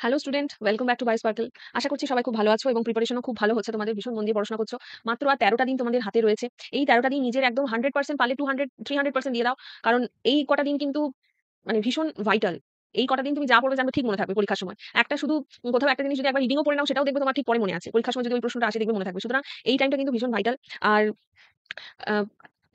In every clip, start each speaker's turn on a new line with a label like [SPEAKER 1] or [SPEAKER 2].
[SPEAKER 1] Hello student, welcome back to by sparkle. আশা করছি সবাই খুব ভালো আছো এবং প্রিপারেশনও খুব ভালো হচ্ছে, তোমাদের ভীষণ মন দিয়ে পড়াশোনা করছো। মাত্র আর 13টা দিন তোমাদের হাতে রয়েছে। এই 13টা দিন নিজের একদম 100% পারলে 200 300% দিয়ে দাও। কারণ এই কটা দিন কিন্তু মানে ভীষণ ভাইটাল। এই কটা দিন তুমি যা পড়বে জানবে ঠিক মনে থাকবে পরীক্ষার সময়। একটা শুধু কোথাও একটা জিনিস যদি একবার রিডিংও পড়ে নাও, সেটাও দেখবে তোমার ঠিক পরে মনে আছে। পরীক্ষার সময় যদি ওই প্রশ্নটা আসে দেখবে মনে থাকবে। সুতরাং এই টাইমটা কিন্তু ভীষণ ভাইটাল। আর আ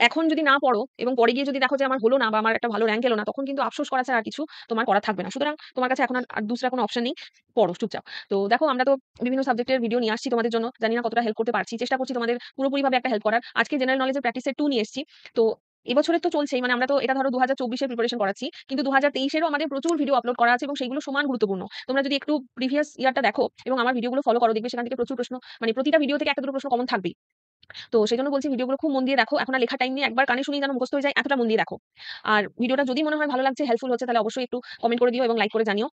[SPEAKER 1] এখন যদি না পড়ো এবং পরে গিয়ে যদি দেখো যে আমার হলো না বা আমার একটা ভালো র‍্যাংক এলো না, তখন কিন্তু আফসোস করা ছাড়া আর কিছু তোমার করার থাকবে না। সুতরাং তোমার কাছে এখন আর দুসরা কোনো অপশন নেই। পড়ো চুপচাপ। তো দেখো, আমরা তো বিভিন্ন সাবজেক্টের ভিডিও নিয়ে আসছি তোমাদের জন্য। জানি না কতটা হেল্প করতে পারছি। চেষ্টা করছি তোমাদের পুরোপুরিভাবে একটা হেল্প করার। আজকে জেনারেল নলেজের প্র্যাকটিস সেট 2 নিয়ে এসেছি। তো এবছরের তো চলছেই, মানে আমরা তো এটা ধরো 2024 এর প্রিপারেশন করাচ্ছি। কিন্তু 2023 এরও আমাদের প্রচুর ভিডিও আপলোড করা আছে এবং সেগুলো সমান গুরুত্বপূর্ণ। তোমরা যদি একটু প্রিভিয়াস ইয়ারটা দেখো এবং আমার ভিডিওগুলো ফলো করো, দেখবে সেখান থেকে প্রচুর প্রশ্ন, মানে প্রতিটা ভিডিও থেকে একটা দুটো প্রশ্ন কমন থাকবেই। তো সেজন্য বলছি, ভিডিওগুলো খুব মন দিয়ে দেখো। এখন আর লেখার টাইম নেই, একবার কানে শুনিয়ে যেন মুখস্থ হয়ে যায়, এতটা মন দিয়ে দেখো। আর ভিডিওটা যদি মনে হয় ভালো লাগছে, হেল্পফুল হচ্ছে, তাহলে অবশ্যই একটু কমেন্ট করে দিও এবং লাইক করে জানিও।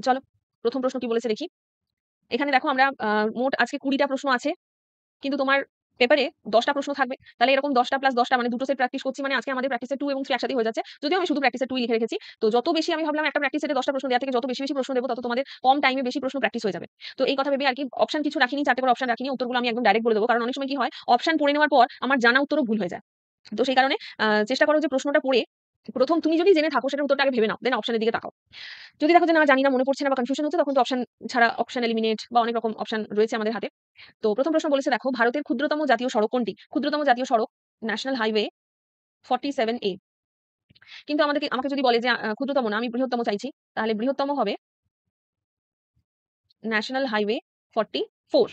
[SPEAKER 1] চলো, প্রথম প্রশ্ন কি বলেছে দেখি। এখানে দেখো, আমরা মোট আজকে 20টা প্রশ্ন আছে, কিন্তু তোমার পেপারে 10টা প্রশ্ন থাকবে। তাহলে এরকম 10টা প্লাস 10টা মানে দুটো সেট প্র্যাকটিস করছি, মানে আজকে আমাদের প্র্যাকটিসে 2 এবং 3 একসাথে হয়ে যাচ্ছে। যদিও আমি শুধু প্র্যাকটিসে 2 লিখে রেখেছি। তো যত বেশি আমি ভাবলাম একটা প্র্যাকটিস সেটে 10টা প্রশ্ন দেওয়া থেকে যত বেশি প্রশ্ন দেবো, তত তোমাদের কম টাইমে বেশি প্রশ্ন প্র্যাকটিস হয়ে যাবে। তো এই কথা ভেবে আর কি অপশন কিছু রাখিনি, 4টে করে অপশন রাখিনি। উত্তরগুলো আমি একদম ডাইরেক্ট বলে দেবো। কারণ অনেক সময় কি হয়, অপশন পড়ে নেওয়ার পর আমার জানা উত্তরও ভুল হয়ে যায়। তো সেই কারণে চেষ্টা করো যে প্রশ্নটা পড়ে প্রথম তুমি যদি জেনে থাকো সেটার উত্তরটা আগে ভেবে নাও, দেন অপশনের দিকে তাকাও। যদি দেখো যে না জানি না, মনে পড়ছে না বা কনফিউশন হচ্ছে, তখন তো অপশন ছাড়া অপশন এলিমিনেট বা অনেক রকম অপশন রয়েছে আমাদের হাতে। তো প্রথম প্রশ্ন বলেছে, দেখো ভারতের ক্ষুদ্রতম জাতীয় সড়ক কোনটি? ক্ষুদ্রতম জাতীয় সড়ক ন্যাশনাল হাইওয়ে 47A। কিন্তু আমাকে যদি বলে যে ক্ষুদ্রতম না, আমি বৃহত্তম চাইছি, তাহলে বৃহত্তম হবে ন্যাশনাল হাইওয়ে 44।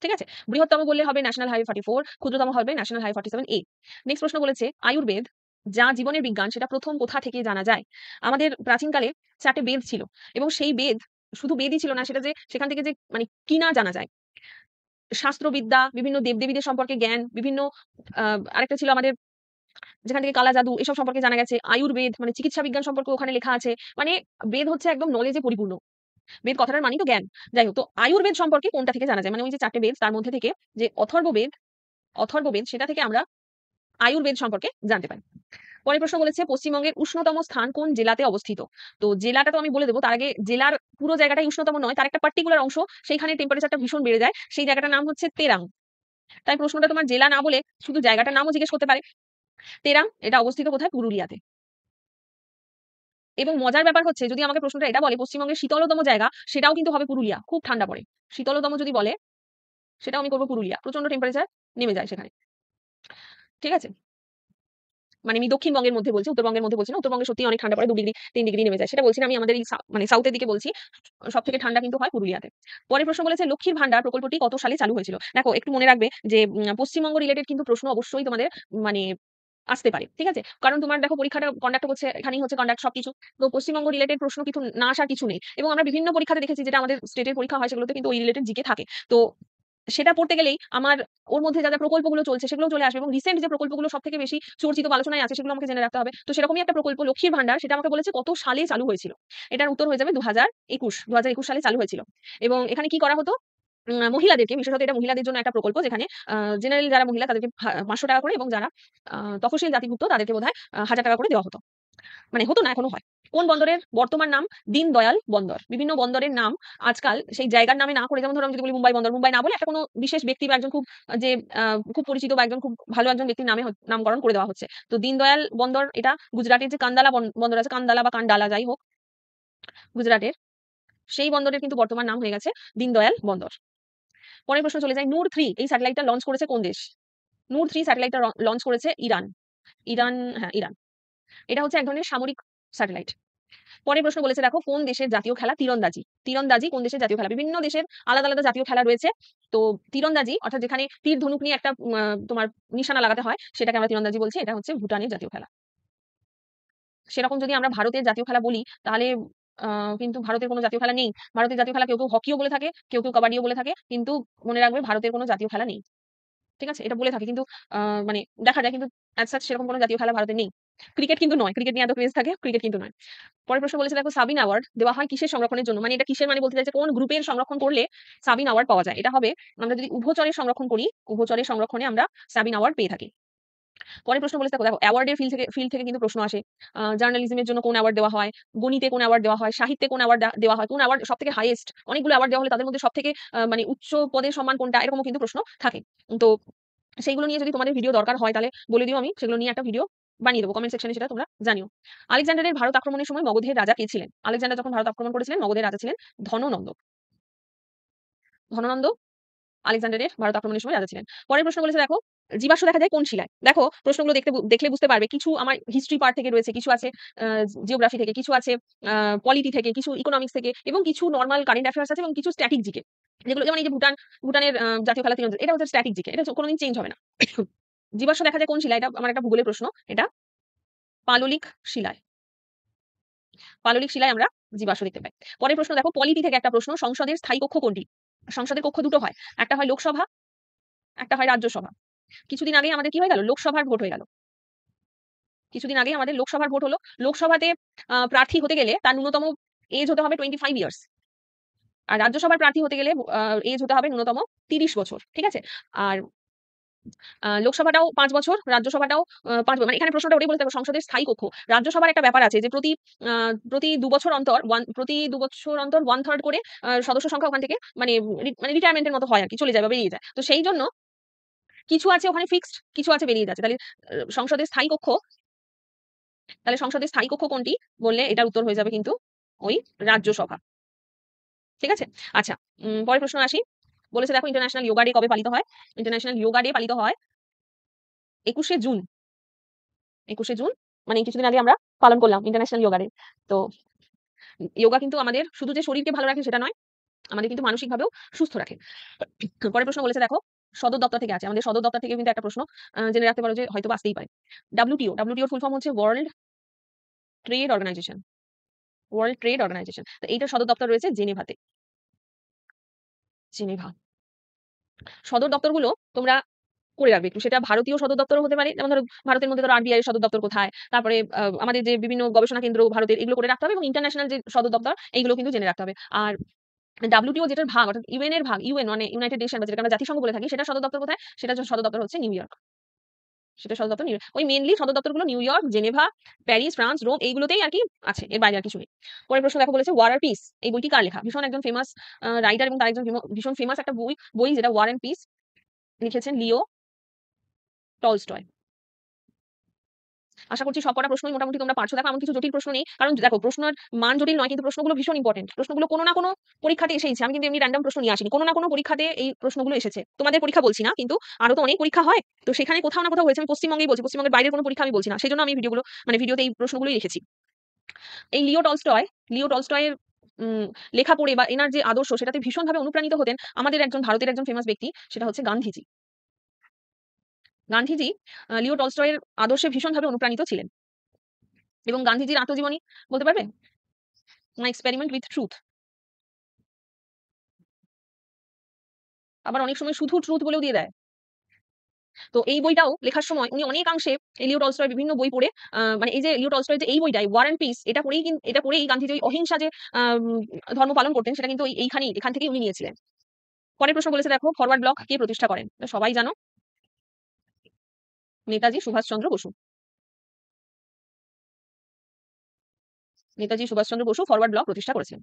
[SPEAKER 1] ঠিক আছে? বৃহত্তম বললে হবে ন্যাশনাল হাইওয়ে 44, ক্ষুদ্রতম হবে ন্যাশনাল হাইওয়ে 47A। নেক্সট প্রশ্ন বলেছে, আয়ুর্বেদ যা জীবনের বিজ্ঞান সেটা প্রথম কোথা থেকে জানা যায়? আমাদের প্রাচীনকালে 4টে বেদ ছিল এবং সেই বেদ শুধু বেদই ছিল না, সেটা যে সেখান থেকে যে মানে কি না জানা যায়। শাস্ত্রবিদ্যা, বিভিন্ন দেবদেবীদের সম্পর্কে জ্ঞান, বিভিন্ন আরেকটা ছিল আমাদের যেখান থেকে কালা জাদু এসব সম্পর্কে জানা গেছে। আয়ুর্বেদ মানে চিকিৎসা বিজ্ঞান সম্পর্কে ওখানে লেখা আছে। মানে বেদ হচ্ছে একদম নলেজে পরিপূর্ণ। বেদ কথাটার মানেই তো জ্ঞান। যাই হোক, তো আয়ুর্বেদ সম্পর্কে কোনটা থেকে জানা যায়? মানে ওই যে 4টে বেদ তার মধ্যে থেকে যে অথর্ববেদ সেটা থেকে আমরা আয়ুর্বেদ সম্পর্কে জানতে পারি। পরের প্রশ্ন বলেছে, পশ্চিমবঙ্গের উষ্ণতম স্থান কোন জেলাতে অবস্থিত? তো জেলাটা তো আমি বলে দেবো, তার আগে জেলার পুরো জায়গাটাই উষ্ণতম নয়, তার একটা পার্টিকুলার অংশ সেইখানে টেম্পারেচারটা ভীষণ বেড়ে যায়। সেই জায়গাটার নাম হচ্ছে তেরাং। তাই প্রশ্নটা তোমার জেলা না বলে শুধু জায়গাটার নামও জিজ্ঞেস করতে পারে। তেরাং এটা অবস্থিত কোথায়? পুরুলিয়াতে। এবং মজার ব্যাপার হচ্ছে, যদি আমাকে প্রশ্নটা এটা বলে পশ্চিমবঙ্গের শীতলতম জায়গা, সেটাও কিন্তু হবে পুরুলিয়া। খুব ঠান্ডা পড়ে। শীতলতম যদি বলে, সেটাও আমি করব পুরুলিয়া। প্রচন্ড টেম্পারেচার নেমে যায় সেখানে। ঠিক আছে? মানে আমি দক্ষিণবঙ্গের মধ্যে বলছি, উত্তরবঙ্গের মধ্যে বলছি না। উত্তরবঙ্গে সত্যিই অনেক ঠান্ডা পড়ে, 2 ডিগ্রি 3 ডিগ্রি নেমে যায়। সেটা বলছি না আমি, আমাদের এই মানে সাউথের দিকে বলছি। সবথেকে ঠান্ডা কিন্তু হয় পুরুলিয়াতে। পরের প্রশ্ন বলেছে, লক্ষ্মীর ভান্ডার প্রকল্পটি কত সালে চালু হয়েছিল? দেখো, একটু মনে রাখবে যে পশ্চিমবঙ্গ রিলেটেড কিন্তু প্রশ্ন অবশ্যই তোমাদের মানে আসতে পারে। ঠিক আছে? কারণ তোমার দেখো পরীক্ষাটা কন্ডাক্ট হচ্ছে, এখানেই হচ্ছে কন্ডাক্ট সবকিছু। তো পশ্চিমবঙ্গ রিলেটেড প্রশ্ন কিন্তু না আসার কিছু নেই। এবং আমরা বিভিন্ন পরীক্ষাতে দেখেছি, যেটা আমাদের স্টেটের পরীক্ষা হয় সেগুলোতে কিন্তু ওই রিলেটেড জিকে থাকে। তো সেটা পড়তে গেলেই আমার ওর মধ্যে যা প্রকল্পগুলো চলছে সেগুলোও চলে আসবে এবং রিসেন্ট যে প্রকল্পগুলো সবথেকে বেশি চর্চিত বা আলোচনায় আছে সেগুলো আমাকে জেনে রাখতে হবে। তো সেরকমই একটা প্রকল্প লক্ষ্মীর ভান্ডার, সেটা আমাকে বলেছে কত সালে চালু হয়েছিল। এটার উত্তর হয়ে যাবে 2021 সালে চালু হয়েছিল। এবং এখানে কি করা হতো? মহিলাদেরকে, বিশেষত এটা মহিলাদের জন্য একটা প্রকল্প, যেখানে জেনারেল যারা মহিলা তাদেরকে 500 টাকা করে, এবং যারা তফসিল জাতিভুক্ত তাদেরকে বোধহয় 1000 টাকা করে দেওয়া হতো। মানে হতো না, এখনো হয়। কোন বন্দরের বর্তমান নাম দীনদয়াল বন্দর? বিভিন্ন বন্দরের নাম আজকাল সেই জায়গার নামে না করে, যেমন ধরো আমি যদি বলি মুম্বাই বন্দর, মুম্বাই না বলে একটা কোনো বিশেষ ব্যক্তি বা একজন খুব যে খুব পরিচিত বা একজন খুব ভালো একজন ব্যক্তির নামে নামকরণ করে দেওয়া হচ্ছে। তো দীনদয়াল বন্দর এটা গুজরাটের যে কান্দালা বন্দর আছে, কান্দালা বা কান্ডালা যাই হোক, গুজরাটের সেই বন্দরের কিন্তু বর্তমান নাম হয়ে গেছে দীনদয়াল বন্দর। পরের প্রশ্ন চলে যায়, নূর 3 এই স্যাটেলাইটটা লঞ্চ করেছে কোন দেশ? নূর 3 স্যাটেলাইটটা লঞ্চ করেছে ইরান। ইরান, হ্যাঁ ইরান। এটা হচ্ছে এক ধরনের সামরিক স্যাটেলাইট। পরের প্রশ্ন বলেছে, দেখো কোন দেশের জাতীয় খেলা তীরন্দাজি? তীরন্দাজি কোন দেশের জাতীয় খেলা? বিভিন্ন দেশের আলাদা আলাদা জাতীয় খেলা রয়েছে। তো তীরন্দাজি অর্থাৎ যেখানে তীর ধনুক নিয়ে একটা তোমার নিশানা লাগাতে হয়, সেটাকে আমরা তীরন্দাজি বলছি। এটা হচ্ছে ভুটানের জাতীয় খেলা। সেরকম যদি আমরা ভারতের জাতীয় খেলা বলি, তাহলে কিন্তু ভারতের কোনো জাতীয় খেলা নেই। ভারতের জাতীয় খেলা কেউ কেউ হকিও বলে থাকে, কেউ কেউ কাবাডিও বলে থাকে। কিন্তু মনে রাখবে, ভারতের কোনো জাতীয় খেলা নেই। ঠিক আছে? এটা বলে থাকে কিন্তু মানে দেখা যায়, কিন্তু অ্যাজ সাচ সেরকম কোনো জাতীয় খেলা ভারতে নেই। ক্রিকেট কিন্তু নয়। ক্রিকেট নিয়ে এত ক্রেজ থাকে, ক্রিকেট কিন্তু নয়। পরের প্রশ্ন বলেছে, দেখো সাবিন অ্যাওয়ার্ড দেওয়া হয় কিসের সংরক্ষণের জন্য? মানে এটা কিসের, মানে বলতে চাইছে কোন গ্রুপের সংরক্ষণ করলে সাবিন অ্যাওয়ার্ড পাওয়া যায়? এটা হবে আমরা যদি উভচরের সংরক্ষণ করি, উভচরের সংরক্ষণে আমরা সাবিন অ্যাওয়ার্ড পেয়ে থাকি। পরের প্রশ্ন বলেছে, দেখো অ্যাওয়ার্ডের ফিল্ড থেকে কিন্তু প্রশ্ন আসে। জার্নালিজমের জন্য কোন অ্যাওয়ার্ড দেওয়া হয়, গণিতে কোন অ্যাওয়ার্ড দেওয়া হয়, সাহিত্যে কোন অ্যাওয়ার্ড দেওয়া হয়, কোন অ্যাওয়ার্ড সব থেকে হাইয়েস্ট, অনেকগুলো অ্যাওয়ার্ড দেওয়া হলে তাদের মধ্যে সব থেকে মানে উচ্চ পদের সম্মান কোনটা, এরকমও কিন্তু প্রশ্ন থাকে। তো সেইগুলো নিয়ে যদি তোমাদের ভিডিও দরকার হয় তাহলে বলে দিও, আমি সেগুলো নিয়ে একটা ভিডিও বানিয়ে দেবো, কমেন্ট সেকশনে সেটা তোমরা জানিও। আলেকজান্ডারের ভারত আক্রমণের সময় মগধের রাজা কে ছিলেন? আলেকজান্ডার যখন ভারত আক্রমণ করেছিলেন, মগধের রাজা ছিলেন ধননন্দ। ধননন্দ আলেকজান্ডারের ভারত আক্রমণের সময় রাজা ছিলেন। পরের প্রশ্ন বলেছে, দেখো জীবাশ্ম দেখা যায় কোন শিলায়? দেখো প্রশ্নগুলো দেখলে বুঝতে পারবে, কিছু আমার হিস্ট্রি পার্ট থেকে রয়েছে, কিছু আছে জিওগ্রাফি থেকে, কিছু আছে পলিটি থেকে, কিছু ইকোনমিক্স থেকে, এবং কিছু নর্মাল কারেন্ট অ্যাফেয়ার্স আছে, এবং কিছু স্ট্যাটিক জিকে, যেগুলো যেমন এই যে ভুটানের জাতীয় খেলা তীরন্দাজ, এটা হচ্ছে স্ট্যাটিক জিকে, এটা কোনোদিন চেঞ্জ হবে না। জীবাশ্ম দেখা যায় কোন শিলায়? এটা আমার একটা ভূগোলের প্রশ্ন, এটা পাললিক শিলায়। পাললিক শিলায় আমরা জীবাশ্ম দেখতে পাই। পরের প্রশ্ন দেখো, পলিটি থেকে একটা প্রশ্ন, সংসদের স্থায়ী কক্ষ কোনটি? সংসদের কক্ষ দুটো হয়, একটা হয় লোকসভা, একটা হয় রাজ্যসভা। কিছুদিন আগেই আমাদের কি হয়ে গেল, লোকসভার ভোট হয়ে গেল। কিছুদিন আগেই আমাদের লোকসভার ভোট হলো। লোকসভাতে প্রার্থী হতে গেলে তার ন্যূনতম এজ হতে হবে 25 ইয়ার্স, আর রাজ্যসভার প্রার্থী হতে গেলে এজ হতে হবে ন্যূনতম 30 বছর। ঠিক আছে? আর লোকসভাটাও 5 বছর, রাজ্যসভাটাও 5 বছর। মানে এখানে প্রশ্নটা ওটাই বলতে হবে, সংসদের স্থায়ী কক্ষ। রাজ্যসভার একটা ব্যাপার আছে যে প্রতি 2 বছর অন্তর প্রতি 2 বছর অন্তর 1/3 করে সদস্য সংখ্যা ওখান থেকে মানে রিটায়ারমেন্টের মতো হয় আরকি, চলে যায় বা বেরিয়ে যায়। তো সেই জন্য কিছু আছে ওখানে ফিক্সড, কিছু আছে বেরিয়ে যাচ্ছে। তাহলে সংসদের স্থায়ী কক্ষ কোনটি বললে এটার উত্তর হয়ে যাবে কিন্তু ওই রাজ্যসভা। ঠিক আছে? আচ্ছা, পরের প্রশ্ন আসি। বলেছে, দেখো ইন্টারন্যাশনাল যোগা ডে কবে পালিত হয়? ইন্টারন্যাশনাল যোগা ডে পালিত হয় 21শে জুন। 21শে জুন মানে কিছুদিন আগে আমরা পালন করলাম ইন্টারন্যাশনাল যোগা ডে। তো যোগা কিন্তু আমাদের শুধু যে শরীরকে ভালো রাখে সেটা নয়, আমাদের কিন্তু মানসিকভাবেও সুস্থ রাখে। পরের প্রশ্ন বলেছে, দেখো সদর দপ্তর থেকে আছে, আমাদের সদর দপ্তর থেকে কিন্তু একটা প্রশ্ন জেনে রাখতে পারো যে হয়তো আসতেই পারে। ডাব্লিউটিও ফুল ফর্ম হচ্ছে world trade organisation. World trade organisation. তো এইটার সদর দপ্তর রয়েছে জেনেভাতে। জেনেভা। সদর দপ্তরগুলো তোমরা করে রাখবে একটু, সেটা ভারতীয় সদর দপ্তরও হতে পারে, যেমন ধরো ভারতের মধ্যে ধরো আরবিআই এর সদর দপ্তর কোথায়, তারপরে আমাদের যে বিভিন্ন গবেষণা কেন্দ্র ভারতের, এগুলো করে রাখতে হবে, এবং ইন্টারন্যাশনাল যে সদর দপ্তর এইগুলো কিন্তু জেনে রাখতে হবে। আর ডাব্লিউটিও যেটার ভাগ, অর্থাৎ ইউএন এর ভাগ, ইউএন মানে ইউনাইটেড নেশন, বা যেটাকে আমরা জাতিসংঘ বলে থাকি, সেটা সদর দপ্তর কোথায়? সেটা সদর দপ্তর হচ্ছে নিউ ইয়র্ক। সেটা সদর দপ্তর ওই মেইনলি সদর দপ্তরগুলো New York, Geneva, Paris, France, Rome, এইগুলোতেই আর কি আছে, এর বাইরে আর কিছু নেই। পরের প্রশ্ন দেখো, বলেছে ওয়ার আর পিস এই বইটি কার লেখা? ভীষণ একজন ফেমাস রাইটার, এবং তার একজন ভীষণ ফেমাস একটা বই যেটা ওয়ার এন্ড পিস, লিখেছেন লিও টলস্টয়। আশা করছি সবকটা প্রশ্নই মোটামুটি তোমরা পারছো। দেখো এমন কিছু জটিল প্রশ্ন নেই, কারণ দেখো প্রশ্নের মান জটিল নয়, কিন্তু প্রশ্নগুলো ভীষণ ইম্পর্টেন্ট। প্রশ্নগুলো কোনো না কোনো পরীক্ষাতে এসেছে, আমি কিন্তু এমনি র্যান্ডম প্রশ্ন নিয়ে আসিনি, কোনো না কোনো পরীক্ষাতে এই প্রশ্নগুলো এসেছে। তোমাদের পরীক্ষা বলছি না, কিন্তু আরো তো অনেক পরীক্ষা হয়, তো সেখানে কোথাও না কোথাও হয়েছে। আমি পশ্চিমবঙ্গেই বলছি, পশ্চিমবঙ্গের বাইরের কোনো পরীক্ষা আমি বলছি না, সেই জন্য আমি ভিডিওতে এই প্রশ্নগুলোই রেখেছি। এই লিও টলস্টয়ের উম লেখা পড়ে বা এনার যে আদর্শ, সেটাতে ভীষণভাবে অনুপ্রাণিত হতেন আমাদের ভারতের একজন ফেমাস ব্যক্তি, সেটা হচ্ছে গান্ধীজি। গান্ধীজি লিও টলস্টয়ের আদর্শে ভীষণভাবে অনুপ্রাণিত ছিলেন। এবং গান্ধীজির আত্মজীবনী বলতে পারবে? মাই এক্সপেরিমেন্ট উইথ ট্রুথ। আবার অনেক সময় শুধু ট্রুথ বলেও দিয়ে দেয়। তো এই বইটাও লেখার সময় উনি অনেকাংশে লিও টলস্টয়ের বিভিন্ন বই পড়ে, মানে এই যে লিও টলস্টয়ের যে এই বইটাই ওয়ার এন্ড পিস, এটা পড়েই গান্ধীজি ওই অহিংসা যে ধর্ম পালন করতেন, সেটা কিন্তু এখান থেকেই উনি নিয়েছিলেন। পরের প্রশ্ন বলেছে, দেখো ফরওয়ার্ড ব্লক কে প্রতিষ্ঠা করেন? তো সবাই জানো, নেতাজি সুভাষচন্দ্র বসু। নেতাজি সুভাষচন্দ্র বসু ফরওয়ার্ড ব্লক প্রতিষ্ঠা করেছিলেন।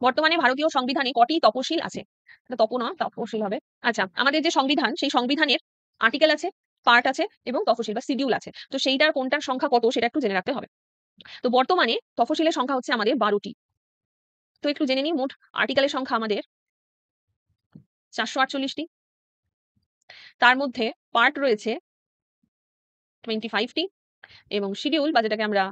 [SPEAKER 1] বর্তমানে ভারতীয় সংবিধানে কটি তপশিল আছে? এটা তপ না, তপশিল হবে। আচ্ছা, আমাদের যে সংবিধান, সেই সংবিধানের আর্টিকেল আছে, পার্ট আছে, এবং তফসিল বা শিডিউল আছে। তো সেইটার কোনটার সংখ্যা কত সেটা একটু জেনে রাখতে হবে। তো বর্তমানে তফসিলের সংখ্যা হচ্ছে আমাদের 12টি। তো একটু জেনে নিই, মোট আর্টিকেলের সংখ্যা আমাদের 448টি। তার মধ্যে পার্ট রয়েছে 25টি, এবং শিডিউল বা যেটাকে আমরা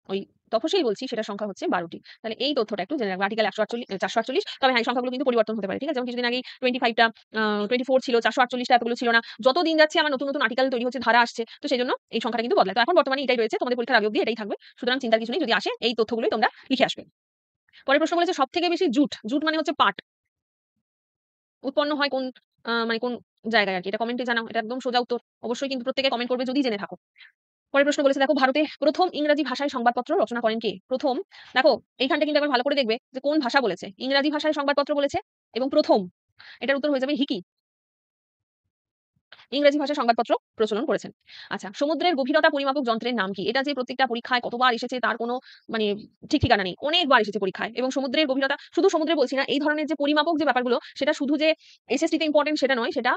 [SPEAKER 1] ওই তফসিল বলছি, সেটার সংখ্যা হচ্ছে 12টি। তাহলে এই তথ্যটা একটু জেনে রাখবো। আর্টিকেল 448, তবে হ্যাঁ, এই সংখ্যাগুলো কিন্তু পরিবর্তন হতে পারে। ঠিক আছে? যেমন কিছুদিন আগে 25টা 24 ছিল, 448টা এতগুলো ছিল না। যত দিন যাচ্ছে আমার নতুন নতুন আর্টিকেল তৈরি হচ্ছে, ধারা আসছে, তো সেজন্য এই সংখ্যাটা কিন্তু বদলায়। তো এখন বর্তমানে এটাই রয়েছে, তোমাদের পরীক্ষার আগে অবধি এটাই থাকবে। সুতরাং চিন্তার কিছু নেই, যদি আসে এই তথ্যগুলোই তোমরা লিখে আসবে। পরের প্রশ্ন বলেছে, সবথেকে বেশি জুট মানে হচ্ছে পাট উৎপন্ন হয় কোন মানে কোন জায়গায় আর কি? এটা কমেন্টে জানাও। এটা একদম সোজা উত্তর। অবশ্যই কিন্তু প্রত্যেকে কমেন্ট করবে যদি জেনে থাকো। পরের প্রশ্ন বলেছে, দেখো ভারতে প্রথম ইংরেজি ভাষায় সংবাদপত্র রচনা করেন কে? প্রথম, দেখো এইখানটা কিন্তু একবার ভালো করে দেখবে যে কোন ভাষা বলেছে। ইংরেজি ভাষায় সংবাদপত্র বলেছে, এবং প্রথম, এটার উত্তর হয়ে যাবে হিকি। ইংরেজি ভাষায় সংবাদপত্র প্রচলন করেছেন। আচ্ছা, সমুদ্রের গভীরতা পরিমাপক যন্ত্রের নাম কি? এটা যে প্রত্যেকটা পরীক্ষায় কতবার এসেছে তার কোনো মানে ঠিক ঠিকানা নেই। অনেকবার এসেছে পরীক্ষায় এবং সমুদ্রের গভীরতা শুধু সমুদ্রে বলছি না, এই ধরনের যে পরিমাপক যে ব্যাপারগুলো সেটা শুধু যে এসএসসি তে ইম্পোর্টেন্ট সেটা নয়, সেটা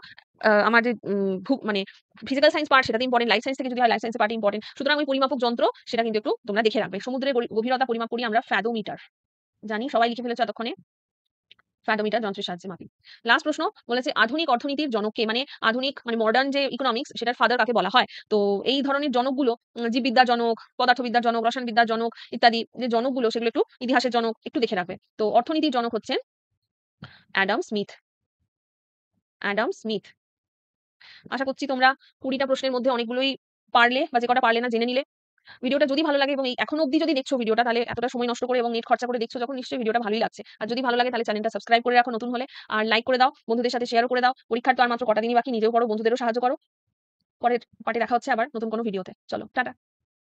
[SPEAKER 1] আমার যে মানে ফিজিক্যাল সায়েন্স পার্ট সেটাতে ইম্পোর্টেন্ট, লাইফ সায়েন্স থেকে যদি হয় লাইফ সায়েন্সের পার্ট ইম্পোর্টেন্ট। সুতরাং ওই পরিমাপক যন্ত্র সেটা কিন্তু একটু তোমরা দেখে রাখবে। সমুদ্রের গভীরতা পরিমাপ করি আমরা ফ্যাথোমিটার। জানি সবাই লিখে ফেলেছো এতক্ষণে। ফ্যাথোমিটার যন্ত্রের সাহায্যে মাপি। লাস্ট প্রশ্ন বলেছে আধুনিক অর্থনীতির জনক কে? মানে আধুনিক মানে মডার্ন যে ইকোনমিক্স সেটার ফাদার কাকে বলা হয়? তো এই ধরনের জনকগুলো জীববিদ্যার জনক, পদার্থবিদ্যার জনক, রসায়নবিদ্যার জনক ইত্যাদি যে জনকগুলো সেগুলো একটু ইতিহাসের জনক একটু দেখে রাখবে। তো অর্থনীতির জনক হচ্ছেন অ্যাডাম স্মিথ। Adam Smith. আশা করছি তোমরা ২০ টা প্রশ্নের মধ্যে অনেকগুলোই পারলে বা যে কটা পারলে না জেনে নিলে। ভিডিওটা যদি ভালো লাগে এবং এই এখনো অব্দি যদি দেখছো ভিডিওটা তাহলে এতটা সময় নষ্ট করে এবং নেট খরচা করে দেখছো যখন নিশ্চয়ই ভিডিওটা ভালোই লাগছে। আর যদি ভালো লাগে তাহলে চ্যানেলটা সাবস্ক্রাইব করে রাখো নতুন হলে। আর লাইক করে দাও, বন্ধুদের সাথে শেয়ারও করে দাও। পরীক্ষার তো আর মাত্র কটা দিনই বাকি, নিজেও পড়ো, বন্ধুদেরও সাহায্য করো। পরের পার্টে দেখা হচ্ছে আবার নতুন কোনো ভিডিওতে। চলো টাটা।